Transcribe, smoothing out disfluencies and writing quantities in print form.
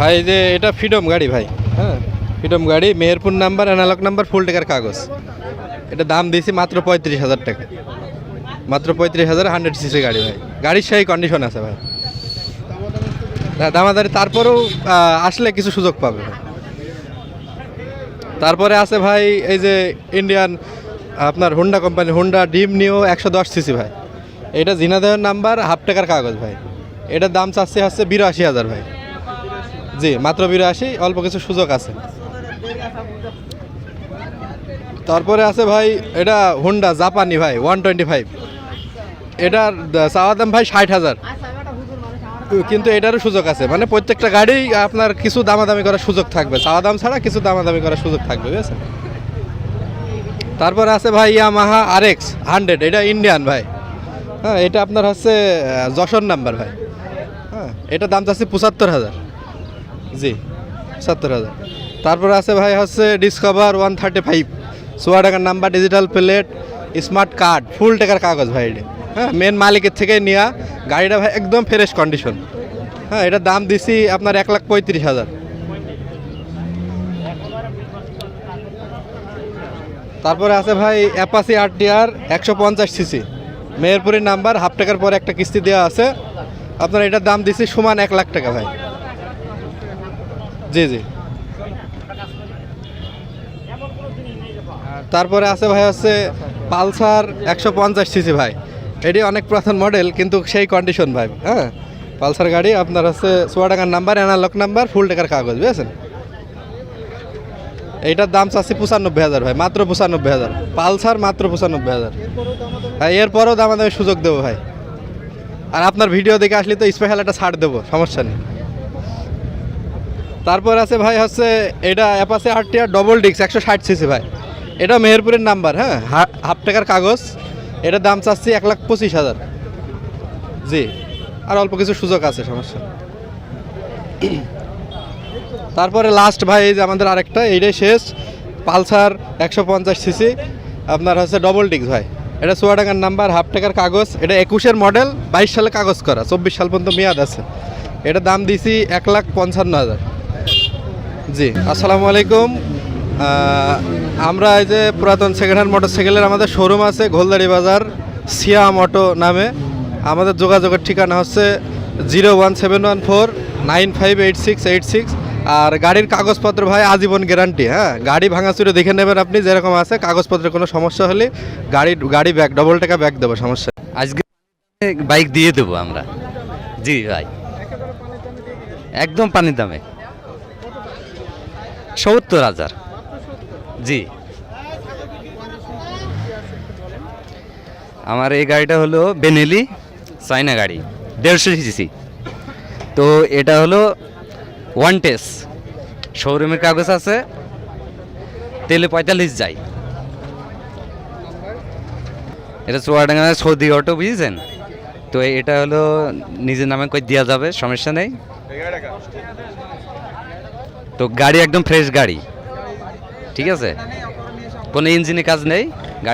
ভাই যে এটা ফ্রিডম গাড়ি ভাই, হ্যাঁ ফ্রিডম গাড়ি, মেহেরপুর নাম্বার, অ্যানালগ নাম্বার, ফুল টাকার কাগজ। এটা দাম দিয়েছি মাত্র 35,000 টাকা, মাত্র 35,000, 100 সিসি গাড়ি ভাই। গাড়ির সেই কন্ডিশন আছে ভাই, দামাদারি তারপরেও আসলে কিছু সুযোগ পাবে ভাই। তারপরে আছে ভাই এই যে ইন্ডিয়ান আপনার হোন্ডা কোম্পানি, হোন্ডা ড্রিম নিও 110 সিসি ভাই। এটা ঝিনাইদহের নাম্বার, হাফ টাকার কাগজ ভাই। এটার দাম চাচ্ছে 82,000 ভাই। জি মাত্র 82, অল্প কিছু সুযোগ আছে। তারপরে আছে ভাই এটা হোন্ডা জাপানি ভাই 125। এটার চাওয়া দাম ভাই 60,000, কিন্তু এটারও সুযোগ আছে, মানে প্রত্যেকটা গাড়ি আপনার কিছু দামাদামি করার সুযোগ থাকবে, চাওয়া দাম ছাড়া কিছু দামাদামি করার সুযোগ থাকবে, বুঝেছেন। তারপরে আছে ভাই ইয়ামাহা RX 100, এটা ইন্ডিয়ান ভাই, হ্যাঁ এটা আপনার যশোর নাম্বার ভাই, হ্যাঁ এটা দাম চাচ্ছি 75,000। জি 70,000। তারপরে আছে ভাই ডিসকভার 135, 16 টাকার number, digital plate, smart card, full টাকার কাগজ ভাই। এটা হ্যাঁ মেন মালিকের থেকে নেওয়া গাড়িটা ভাই, একদম ফ্রেশ কন্ডিশন। হ্যাঁ এটার দাম দিছি আপনার 1,35,000। তারপরে আছে ভাই অ্যাপাসি RTR 150 সিসি, মেহেরপুরের নাম্বার, হাফ টাকার পরে একটা কিস্তি দেওয়া আছে আপনার। এটার দাম দিছি সমান 1 লাখ টাকা ভাই। জি জি। তারপরে আছে ভাই পালসার 150 সিসি ভাই। এটি অনেক পুরাতন মডেল কিন্তু সেই কন্ডিশন ভাই, হ্যাঁ পালসার গাড়ি আপনার 16 টাকার নাম্বার, অ্যানালগ নাম্বার, ফুল টাকার কাগজ, বুঝেছেন। এইটার দাম চাচ্ছি 95,000 ভাই, মাত্র 95,000। পালসার মাত্র 95,000 ভাই। এরপরও দামাদামি সুযোগ দেবো ভাই, আর আপনার ভিডিও দেখে আসলে তো স্পেশাল একটা ছাড় দেবো, সমস্যা নেই। তারপর আছে ভাই এটা অ্যাপাসি RTR ডবল ডিস্ক 160 সিসি ভাই। এটা মেহেরপুরের নাম্বার, হ্যাঁ হাফ টাকার কাগজ। এটার দাম চাচ্ছি 1,25,000। জি আর অল্প কিছু সুযোগ আছে, সমস্যা। তারপরে লাস্ট ভাই এই যে আমাদের আরেকটা, এইটাই শেষ, পালসার 150 সিসি আপনার ডবল ডিস্ক ভাই। এটা 16 টাকার নাম্বার, হাফ টাকার কাগজ। এটা 21-এর মডেল, 22 সালে কাগজ করা, 24 সাল পর্যন্ত মেয়াদ আছে। এটার দাম দিয়েছি 1,55,000। জি আসসালামু আলাইকুম। আমরা এই যে পুরাতন সেকেন্ড হ্যান্ড মোটরসাইকেলের আমাদের শোরুম আছে গোলদারি বাজার, সিয়া অটো নামে। আমাদের যোগাযোগের ঠিকানা 01714958686। আর গাড়ির কাগজপত্র ভাই আজীবন গ্যারান্টি, হ্যাঁ গাড়ি ভাঙাচুরে দেখে নেবেন আপনি, যেরকম আছে কাগজপত্রের কোনো সমস্যা হলে গাড়ি ব্যাগ, ডবল টাকা ব্যাগ দেবো, সমস্যা। আজকে বাইক দিয়ে দেবো আমরা। জি ভাই একদম পানির দামে, 70,000। জি আমার এই গাড়িটা হলো বেনেলি চাইনা গাড়ি, 150 সিসি। তো এটা হলো ওয়ান টেস্ট, শোরুমের কাগজ আছে, তেলে 45 যায়। এটা চুয়াডাঙ্গা সৌদি অটো, বুঝেছেন তো। এটা হলো নিজের নামে কই দেওয়া যাবে, সমস্যা নেই। তো গাড়ি একদম ফ্রেশ গাড়ি, ঠিক আছে, কোনো ইঞ্জিনে কাজ নেই।